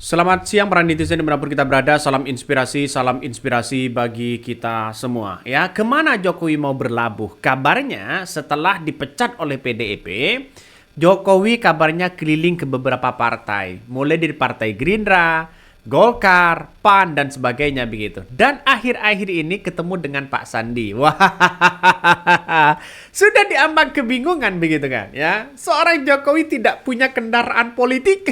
Selamat siang para netizen dimanapun kita berada, salam inspirasi bagi kita semua. Ya, kemana Jokowi mau berlabuh? Kabarnya setelah dipecat oleh PDIP, Jokowi kabarnya keliling ke beberapa partai, mulai dari Partai Gerindra, Golkar, PAN dan sebagainya begitu. Dan akhir-akhir ini ketemu dengan Pak Sandi. Wah, sudah diambang kebingungan begitu kan? Ya, seorang Jokowi tidak punya kendaraan politik.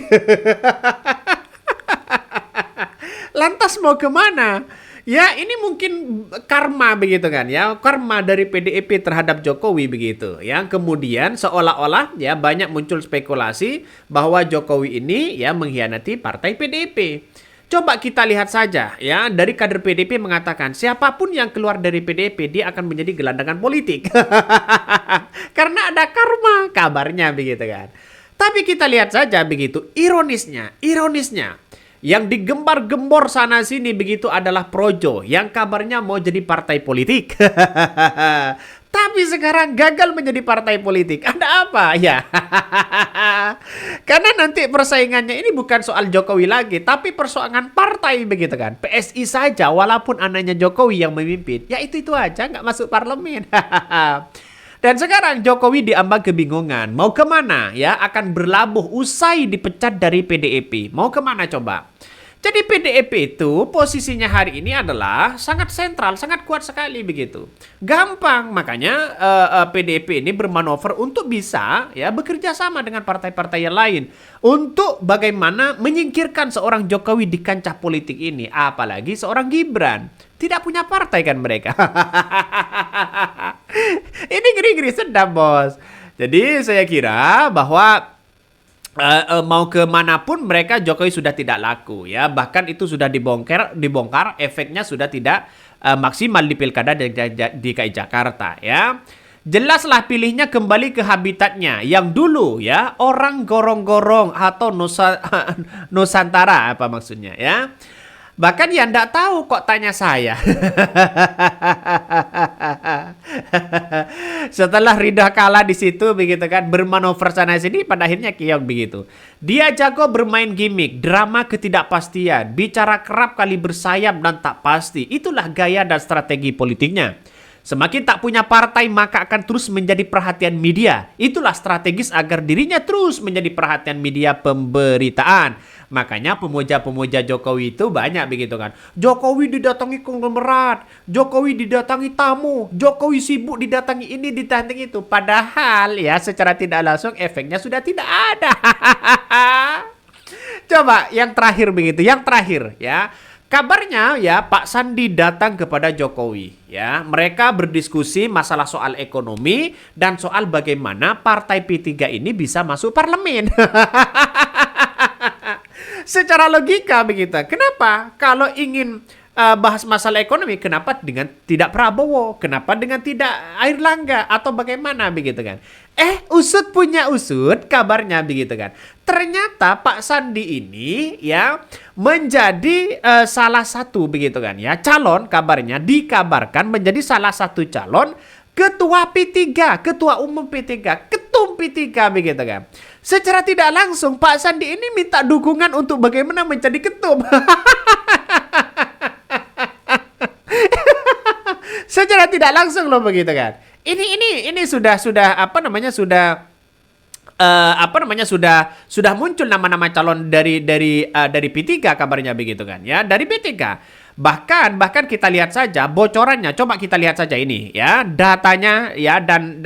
Lantas mau kemana? Ya ini mungkin karma begitu kan ya. Karma dari PDIP terhadap Jokowi begitu. Yang kemudian seolah-olah ya banyak muncul spekulasi bahwa Jokowi ini ya mengkhianati partai PDIP. Coba kita lihat saja ya, dari kader PDIP mengatakan siapapun yang keluar dari PDIP dia akan menjadi gelandangan politik. Karena ada karma kabarnya begitu kan. Tapi kita lihat saja begitu, ironisnya yang digembar-gembor sana sini begitu adalah Projo yang kabarnya mau jadi partai politik. Tapi sekarang gagal menjadi partai politik. Ada apa? Ya. Karena nanti persaingannya ini bukan soal Jokowi lagi, tapi persoalan partai begitu kan. PSI saja walaupun anaknya Jokowi yang memimpin, ya itu aja nggak masuk parlemen. Dan sekarang Jokowi diambang kebingungan. Mau kemana? Ya, akan berlabuh usai dipecat dari PDIP. Mau kemana coba? Jadi PDIP itu posisinya hari ini adalah sangat sentral, sangat kuat sekali begitu. Gampang, makanya PDIP ini bermanuver untuk bisa ya bekerja sama dengan partai-partai yang lain. Untuk bagaimana menyingkirkan seorang Jokowi di kancah politik ini. Apalagi seorang Gibran. Tidak punya partai kan mereka. Ini ngeri-ngeri sedap bos. Jadi saya kira bahwa mau kemanapun mereka Jokowi sudah tidak laku ya. Bahkan itu sudah dibongkar efeknya sudah tidak maksimal di Pilkada DKI Jakarta ya. Jelaslah pilihnya kembali ke habitatnya yang dulu ya, orang gorong-gorong atau Nusantara apa maksudnya ya. Bahkan ya ndak tahu kok tanya saya. Setelah Ridha kalah di situ begitu kan, bermanuver sana sini pada akhirnya kiok begitu. Dia jago bermain gimmick, drama ketidakpastian, bicara kerap kali bersayap dan tak pasti. Itulah gaya dan strategi politiknya. Semakin tak punya partai maka akan terus menjadi perhatian media. Itulah strategis agar dirinya terus menjadi perhatian media pemberitaan. Makanya pemuja-pemuja Jokowi itu banyak begitu kan. Jokowi didatangi konglomerat, Jokowi didatangi tamu, Jokowi sibuk didatangi ini, didatangi itu. Padahal ya secara tidak langsung efeknya sudah tidak ada. Coba yang terakhir begitu, yang terakhir ya. Kabarnya ya Pak Sandi datang kepada Jokowi ya. Mereka berdiskusi masalah soal ekonomi dan soal bagaimana partai P3 ini bisa masuk parlemen. Secara logika begitu. Kenapa? Kalau ingin bahas masalah ekonomi, kenapa dengan tidak Prabowo? Kenapa dengan tidak Airlangga atau bagaimana begitu kan? Usut punya usut, kabarnya begitu kan. Ternyata Pak Sandi ini ya menjadi salah satu begitu kan ya, calon, kabarnya dikabarkan menjadi salah satu calon ketua P3, ketua umum P3, ketum P3 begitu kan. Secara tidak langsung Pak Sandi ini minta dukungan untuk bagaimana menjadi ketum. Secara tidak langsung loh begitu kan. Ini sudah apa namanya sudah muncul nama-nama calon dari P3 kabarnya begitu kan ya, dari P3. Bahkan kita lihat saja bocorannya, coba kita lihat saja ini ya, datanya ya dan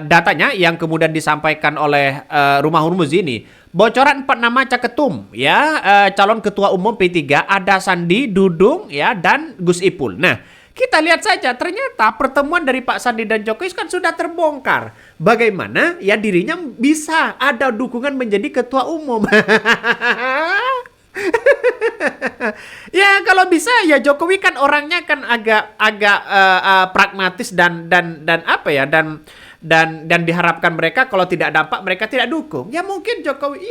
datanya yang kemudian disampaikan oleh Rumah Hurmuz ini. Bocoran 4 nama caketum ya, calon ketua umum P3 ada Sandi, Dudung ya dan Gus Ipul. Nah, kita lihat saja ternyata pertemuan dari Pak Sandi dan Jokowi kan sudah terbongkar. Bagaimana ya dirinya bisa ada dukungan menjadi ketua umum. Ya kalau bisa ya Jokowi kan orangnya kan agak pragmatis dan apa ya dan diharapkan mereka kalau tidak dampak mereka tidak dukung. Ya mungkin Jokowi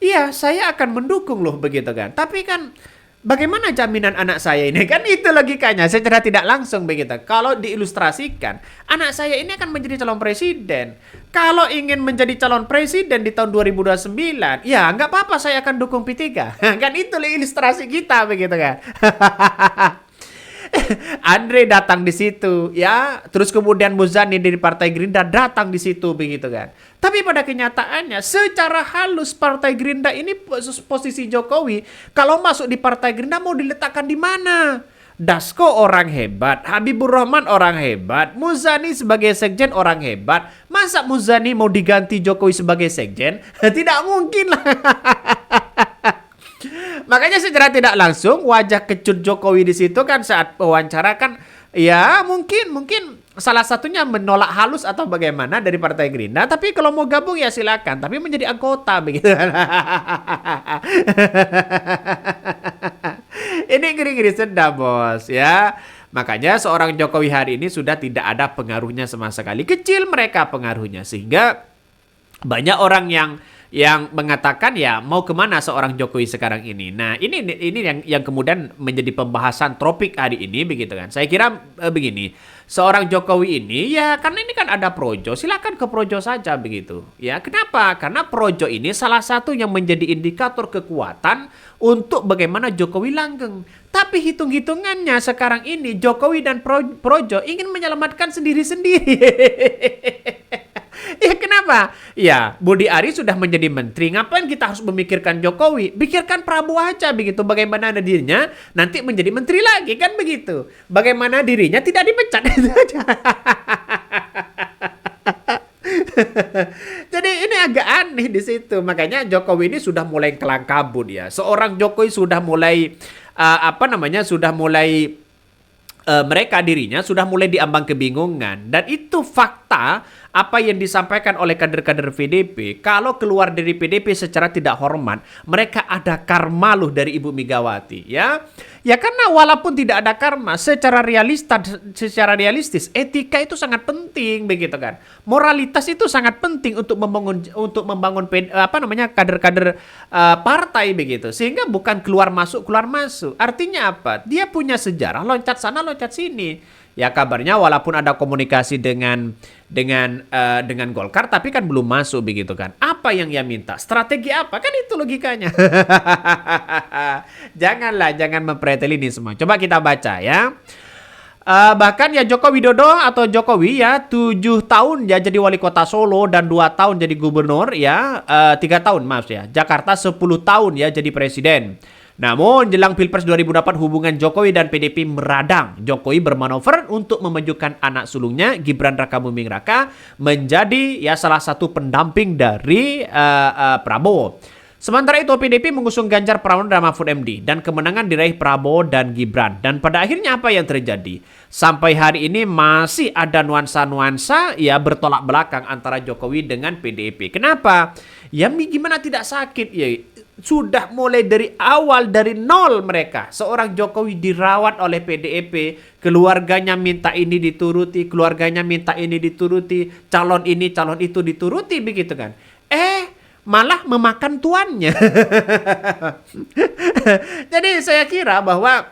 iya saya akan mendukung loh begitu kan. Tapi kan Bagaimana jaminan anak saya ini? Kan itu logikanya secara tidak langsung begitu. Kalau diilustrasikan, anak saya ini akan menjadi calon presiden. Kalau ingin menjadi calon presiden di tahun 2029, ya nggak apa-apa saya akan dukung P3. Kan itu ilustrasi kita begitu kan. Andre datang di situ ya, terus kemudian Muzani dari Partai Gerindra datang di situ begitu kan. Tapi pada kenyataannya secara halus Partai Gerindra ini posisi Jokowi kalau masuk di Partai Gerindra mau diletakkan di mana? Dasko orang hebat, Habibur Rahman orang hebat, Muzani sebagai sekjen orang hebat. Masa Muzani mau diganti Jokowi sebagai sekjen? Tidak mungkin lah. Makanya secara tidak langsung wajah kecut Jokowi di situ kan saat wawancara kan ya mungkin salah satunya menolak halus atau bagaimana dari Partai Gerindra, tapi kalau mau gabung ya silakan, tapi menjadi anggota begitu. Ini ngeri-ngeri sedap bos ya. Makanya seorang Jokowi hari ini sudah tidak ada pengaruhnya sama sekali. Kecil mereka pengaruhnya sehingga banyak orang yang mengatakan ya mau kemana seorang Jokowi sekarang ini. Nah ini yang kemudian menjadi pembahasan topik hari ini begitu kan. Saya kira begini, seorang Jokowi ini ya karena ini kan ada projo, silakan ke projo saja begitu. Ya kenapa? Karena projo ini salah satu yang menjadi indikator kekuatan untuk bagaimana Jokowi langgeng. Tapi hitung-hitungannya sekarang ini Jokowi dan projo ingin menyelamatkan sendiri-sendiri. Ya kenapa? Ya Budi Ari sudah menjadi menteri. Ngapain kita harus memikirkan Jokowi? Pikirkan Prabowo aja begitu. Bagaimana dirinya nanti menjadi menteri lagi kan begitu. Bagaimana dirinya tidak dipecat itu aja. Jadi ini agak aneh di situ. Makanya Jokowi ini sudah mulai kelang kabut ya. Seorang Jokowi sudah mulai sudah mulai mereka dirinya sudah mulai diambang kebingungan dan itu fakta apa yang disampaikan oleh kader-kader PDP. Kalau keluar dari PDP secara tidak hormat, mereka ada karma loh dari Ibu Megawati ya. Ya karena walaupun tidak ada karma, secara realistis etika itu sangat penting begitu kan. Moralitas itu sangat penting untuk membangun kader-kader partai begitu. Sehingga bukan keluar masuk. Artinya apa? Dia punya sejarah loncat sana loncat sini. Ya kabarnya walaupun ada komunikasi dengan Golkar tapi kan belum masuk begitu kan. Apa yang ia minta? Strategi apa? Kan itu logikanya. Jangan mempreteli ini semua. Coba kita baca ya. Bahkan ya Joko Widodo atau Jokowi ya 7 tahun ya jadi wali kota Solo dan 2 tahun jadi gubernur ya 3 tahun maaf ya. Jakarta 10 tahun ya jadi presiden. Namun jelang Pilpres 2004 hubungan Jokowi dan PDP meradang. Jokowi bermanuver untuk memajukan anak sulungnya Gibran Rakabuming Raka menjadi ya salah satu pendamping dari Prabowo. Sementara itu PDP mengusung Ganjar Pranowo dan Mahfud MD dan kemenangan diraih Prabowo dan Gibran. Dan pada akhirnya apa yang terjadi? Sampai hari ini masih ada nuansa-nuansa ya bertolak belakang antara Jokowi dengan PDP. Kenapa? Ya gimana tidak sakit ya. Sudah mulai dari awal dari nol mereka. Seorang Jokowi dirawat oleh PDIP, keluarganya minta ini dituruti, keluarganya minta ini dituruti, calon ini, calon itu dituruti begitu kan. Malah memakan tuannya. Jadi saya kira bahwa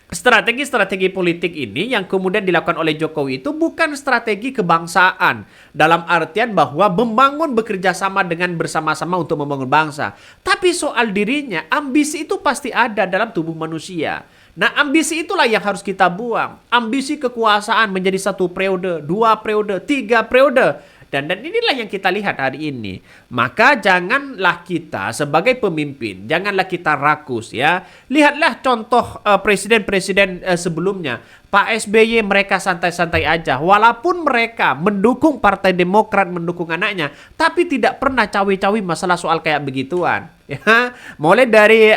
strategi-strategi politik ini yang kemudian dilakukan oleh Jokowi itu bukan strategi kebangsaan dalam artian bahwa membangun bekerja sama dengan bersama-sama untuk membangun bangsa. Tapi soal dirinya, ambisi itu pasti ada dalam tubuh manusia. Nah ambisi itulah yang harus kita buang. Ambisi kekuasaan menjadi 1 periode, 2 periode, 3 periode. Dan inilah yang kita lihat hari ini. Maka janganlah kita sebagai pemimpin, janganlah kita rakus ya. Lihatlah contoh presiden-presiden sebelumnya. Pak SBY mereka santai-santai aja. Walaupun mereka mendukung Partai Demokrat, mendukung anaknya. Tapi tidak pernah cawi-cawi masalah soal kayak begituan. Ya, mulai dari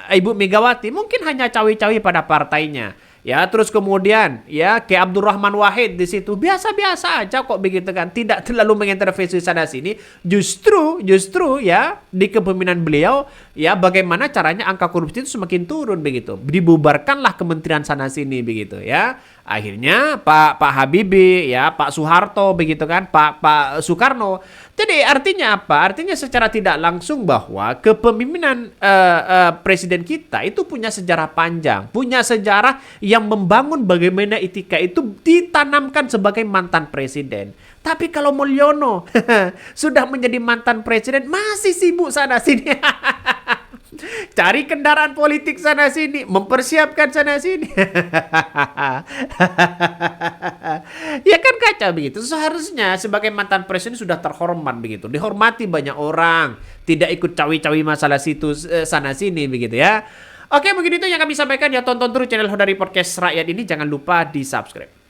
Ibu Megawati mungkin hanya cawi-cawi pada partainya. Ya, terus kemudian ya kayak Abdurrahman Wahid di situ biasa-biasa aja kok begitu kan, tidak terlalu mengintervensi sana sini. Justru ya di kepemimpinan beliau ya bagaimana caranya angka korupsi itu semakin turun begitu. Dibubarkanlah kementerian sana sini begitu ya. Akhirnya Pak Habibie ya, Pak Soeharto begitu kan, Pak Soekarno. Jadi artinya apa? Artinya secara tidak langsung bahwa kepemimpinan presiden kita itu punya sejarah panjang, punya sejarah yang membangun bagaimana etika itu ditanamkan sebagai mantan presiden. Tapi kalau Mulyono sudah menjadi mantan presiden masih sibuk sana sini. Cari kendaraan politik sana sini, mempersiapkan sana sini. Ya kan kacau begitu. Seharusnya sebagai mantan presiden sudah terhormat begitu, dihormati banyak orang, tidak ikut cawi-cawi masalah situ sana sini begitu ya. Oke, begitu yang kami sampaikan ya. Tonton terus channel Hodari Podcast Rakyat ini, jangan lupa di subscribe.